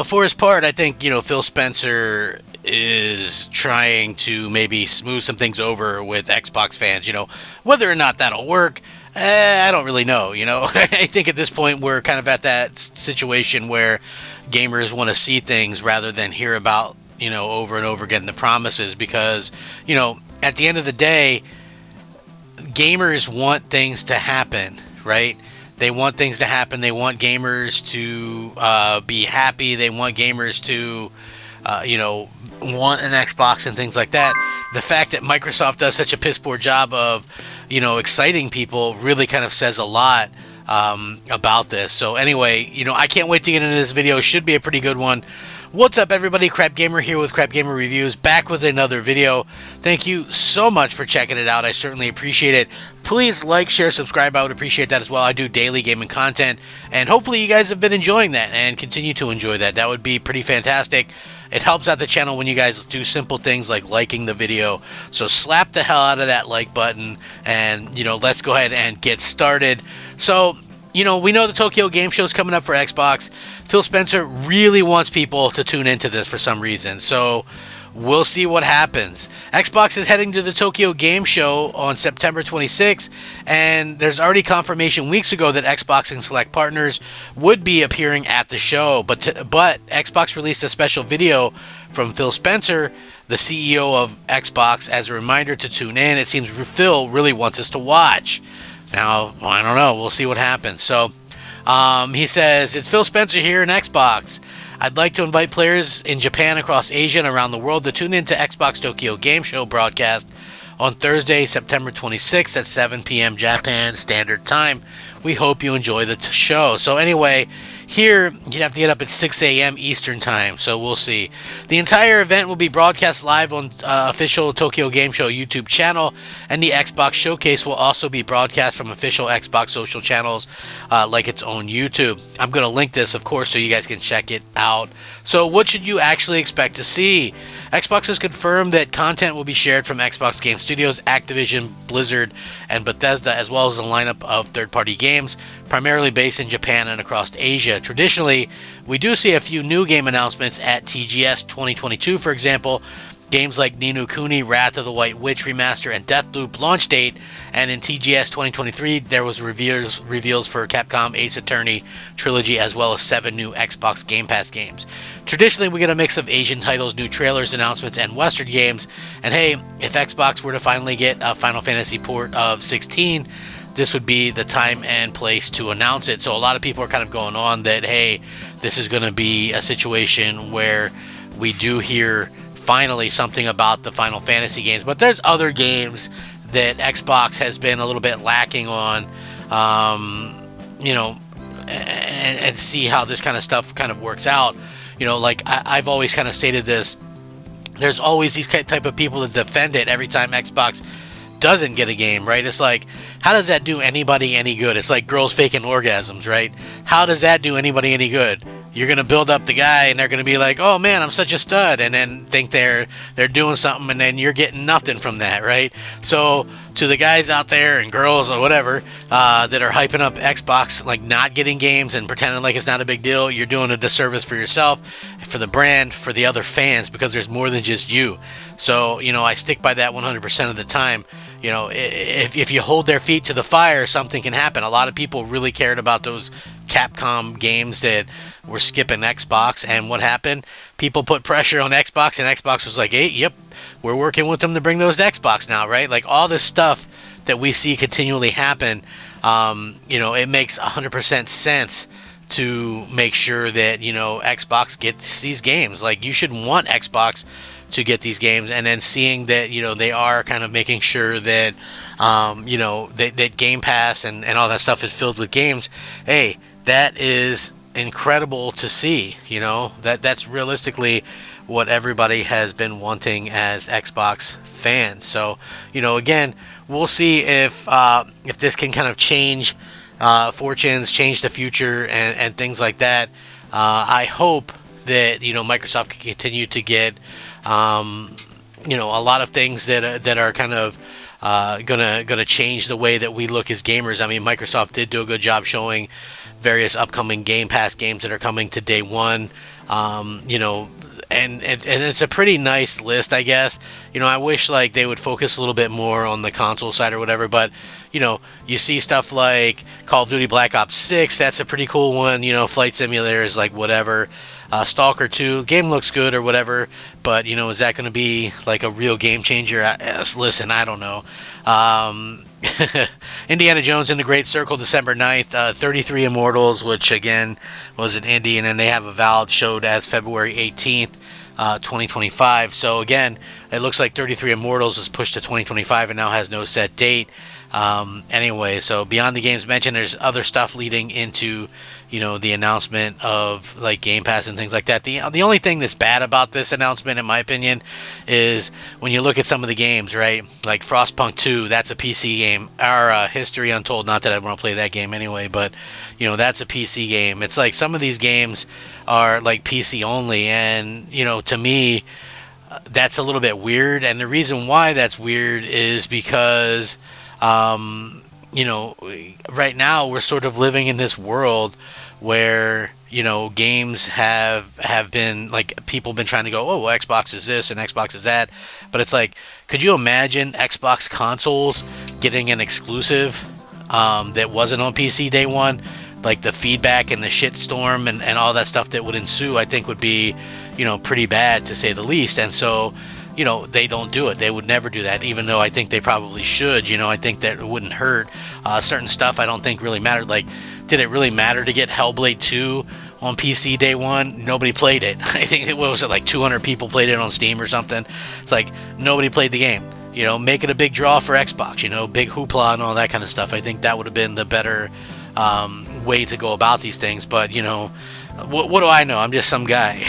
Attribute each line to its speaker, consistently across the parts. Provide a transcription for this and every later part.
Speaker 1: For his part, I think, Phil Spencer is trying to maybe smooth some things over with Xbox fans. Whether or not that'll work, I don't really know. I think at this point we're kind of at that situation where gamers want to see things rather than hear about, over and over again the promises because, at the end of the day, gamers want things to happen, right? They want things to happen. They want gamers to be happy. They want gamers to, want an Xbox and things like that. The fact that Microsoft does such a piss poor job of, exciting people really kind of says a lot about this. So anyway, I can't wait to get into this video. It should be a pretty good one. What's up, everybody? Crap Gamer here with Crap Gamer Reviews, back with another video. Thank you so much for checking it out. I certainly appreciate it. Please like, share, subscribe. I would appreciate that as well. I do daily gaming content, and hopefully you guys have been enjoying that and continue to enjoy that. That would be pretty fantastic. It helps out the channel when you guys do simple things like liking the video. So slap the hell out of that like button, and, let's go ahead and get started. So, we know the Tokyo Game Show is coming up for Xbox. Phil Spencer really wants people to tune into this for some reason. So we'll see what happens. Xbox is heading to the Tokyo Game Show on September 26th, and there's already confirmation weeks ago that Xbox and select partners would be appearing at the show. But Xbox released a special video from Phil Spencer, the CEO of Xbox, as a reminder to tune in. It seems Phil really wants us to watch. Now, I don't know. We'll see what happens. So, he says, it's Phil Spencer here in Xbox. I'd like to invite players in Japan, across Asia, and around the world to tune in to Xbox Tokyo Game Show broadcast on Thursday, September 26th at 7 p.m. Japan Standard Time. We hope you enjoy the show. So anyway, here you have to get up at 6 a.m. Eastern Time, so we'll see. The entire event will be broadcast live on official Tokyo Game Show YouTube channel, and the Xbox Showcase will also be broadcast from official Xbox social channels like its own YouTube. I'm going to link this, of course, so you guys can check it out. So what should you actually expect to see? Xbox has confirmed that content will be shared from Xbox Game Studios, Activision, Blizzard, and Bethesda, as well as a lineup of third-party games, primarily based in Japan and across Asia. Traditionally, we do see a few new game announcements at TGS 2022, for example, games like Ni no Kuni, Wrath of the White Witch Remaster, and Deathloop launch date, and in TGS 2023, there was reveals for Capcom Ace Attorney Trilogy, as well as 7 new Xbox Game Pass games. Traditionally, we get a mix of Asian titles, new trailers, announcements, and Western games, and hey, if Xbox were to finally get a Final Fantasy port of 16, this would be the time and place to announce it. So a lot of people are kind of going on that, hey, this is going to be a situation where we do hear finally something about the Final Fantasy games. But there's other games that Xbox has been a little bit lacking on, and see how this kind of stuff kind of works out. Like I've always kind of stated this, there's always these type of people that defend it every time Xbox doesn't get a game, right? It's like, how does that do anybody any good? It's like girls faking orgasms, right? How does that do anybody any good? You're going to build up the guy and they're going to be like, oh man, I'm such a stud, and then think they're doing something, and then you're getting nothing from that, right? So to the guys out there and girls or whatever that are hyping up Xbox, like not getting games and pretending like it's not a big deal, you're doing a disservice for yourself, for the brand, for the other fans, because there's more than just you. So, I stick by that 100% of the time. If you hold their feet to the fire, something can happen. A lot of people really cared about those Capcom games that were skipping Xbox, and what happened? People put pressure on Xbox, and Xbox was like, hey, yep, we're working with them to bring those to Xbox now, right? Like all this stuff that we see continually happen, it makes 100% sense to make sure that, Xbox gets these games. Like, you should want Xbox to get these games, and then seeing that, they are kind of making sure that, that Game Pass and all that stuff is filled with games. Hey, that is incredible to see. That's realistically what everybody has been wanting as Xbox fans. So, again, we'll see if this can kind of change fortunes, change the future, and things like that. I hope that Microsoft can continue to get a lot of things that are kind of gonna change the way that we look as gamers. I mean, Microsoft did do a good job showing various upcoming Game Pass games that are coming to day one. You know, and it's a pretty nice list, I guess. You know, I wish like they would focus a little bit more on the console side or whatever, but you know, you see stuff like Call of Duty Black Ops 6, that's a pretty cool one. You know, Flight Simulator is like whatever. Stalker 2, game looks good or whatever, but you know, is that going to be like a real game changer? Listen, I don't know. Indiana Jones in the Great Circle, December 9th. 33 Immortals, which again was an indie, and then they have a valid showed as February 18th, 2025. So again, it looks like 33 Immortals was pushed to 2025 and now has no set date. Anyway, so beyond the games mentioned, there's other stuff leading into, you know, the announcement of like Game Pass and things like that. The only thing that's bad about this announcement, in my opinion, is when you look at some of the games, right? Like Frostpunk 2, that's a PC game. Our History Untold, not that I want to play that game anyway, but you know, that's a PC game. It's like some of these games are like PC only, and you know, to me, that's a little bit weird. And the reason why that's weird is because you know, right now we're sort of living in this world where, you know, games have been like, people been trying to go, oh, well, Xbox is this and Xbox is that, but it's like, could you imagine Xbox consoles getting an exclusive that wasn't on PC day one? Like the feedback and the shitstorm and all that stuff that would ensue, I think would be, you know, pretty bad to say the least. And so, you know, they don't do it. They would never do that, even though I think they probably should. You know, I think that it wouldn't hurt. Certain stuff I don't think really mattered. Like, did it really matter to get Hellblade 2 on PC day one? Nobody played it. I think, what was it, like 200 people played it on Steam or something? It's like, nobody played the game. You know, make it a big draw for Xbox, you know, big hoopla and all that kind of stuff. I think that would have been the better way to go about these things. But, you know, what do I know? I'm just some guy,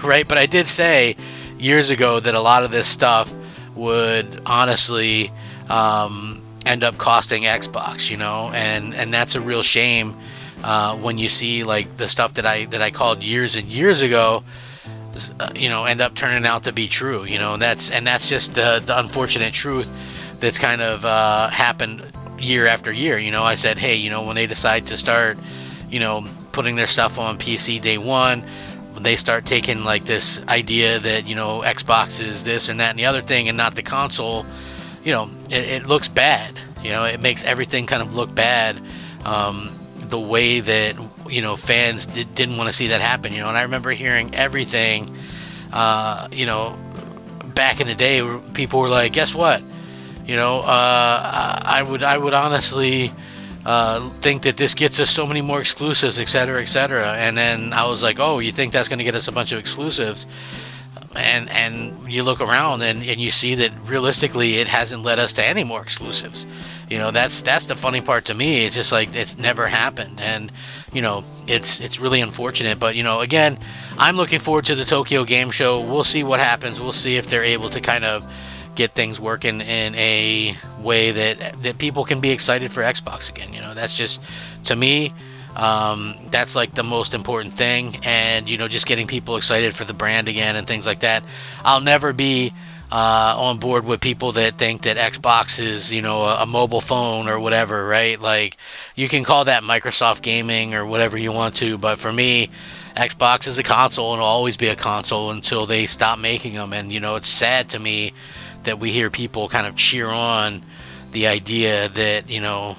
Speaker 1: right? But I did say years ago that a lot of this stuff would honestly end up costing Xbox, you know, and that's a real shame when you see like the stuff that I called years and years ago, you know, end up turning out to be true, you know. That's just the unfortunate truth that's kind of happened year after year. You know, I said, hey, you know, when they decide to start, you know, putting their stuff on PC day one, when they start taking like this idea that, you know, Xbox is this and that and the other thing and not the console, you know, it looks bad. You know, it makes everything kind of look bad, the way that, you know, fans didn't want to see that happen, you know. And I remember hearing everything, you know, back in the day where people were like, guess what? You know, I would honestly think that this gets us so many more exclusives, et cetera, et cetera. And then I was like, oh, you think that's going to get us a bunch of exclusives? And you look around and you see that realistically it hasn't led us to any more exclusives. You know, that's the funny part to me. It's just like it's never happened, and you know, it's really unfortunate. But you know, again, I'm looking forward to the Tokyo Game Show. We'll see what happens. We'll see if they're able to kind of get things working in a way that people can be excited for Xbox again. You know, that's just, to me, that's like the most important thing. And you know, just getting people excited for the brand again and things like that. I'll never be on board with people that think that Xbox is, you know, a mobile phone or whatever, right? Like, you can call that Microsoft gaming or whatever you want to, but for me, Xbox is a console and will always be a console until they stop making them. And you know, it's sad to me that we hear people kind of cheer on the idea that, you know,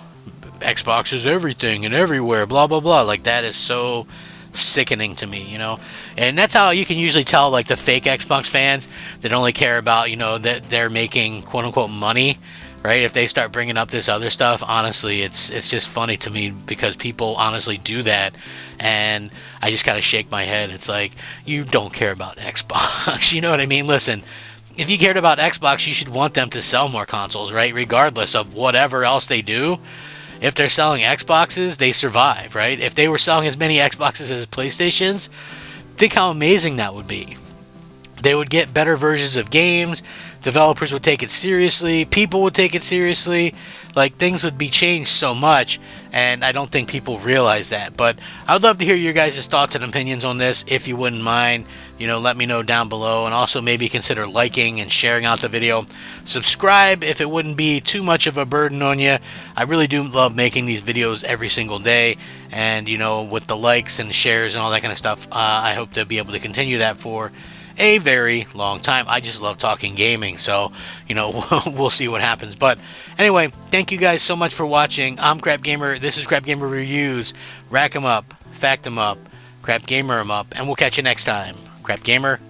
Speaker 1: Xbox is everything and everywhere, blah blah blah. Like, that is so sickening to me, you know. And that's how you can usually tell, like, the fake Xbox fans that only care about, you know, that they're making quote unquote money, right? If they start bringing up this other stuff, honestly, it's just funny to me, because people honestly do that, and I just kind of shake my head. It's like, you don't care about Xbox. You know what I mean? Listen, if you cared about Xbox, you should want them to sell more consoles, right? Regardless of whatever else they do. If they're selling Xboxes, they survive, right? If they were selling as many Xboxes as PlayStations, think how amazing that would be. They would get better versions of games. developers would take it seriously, people would take it seriously, like things would be changed so much, and I don't think people realize that. But I would love to hear your guys' thoughts and opinions on this, if you wouldn't mind. Let me know down below, and also maybe consider liking and sharing out the video. Subscribe if it wouldn't be too much of a burden on you. I really do love making these videos every single day, and with the likes and shares and all that kind of stuff, I hope to be able to continue that for a very long time. I just love talking gaming, so we'll see what happens. But anyway, thank you guys so much for watching. I'm Crap Gamer. This is Crap Gamer Reviews. Rack 'em up, fact 'em up, Crap Gamer 'em up, and we'll catch you next time. Crap Gamer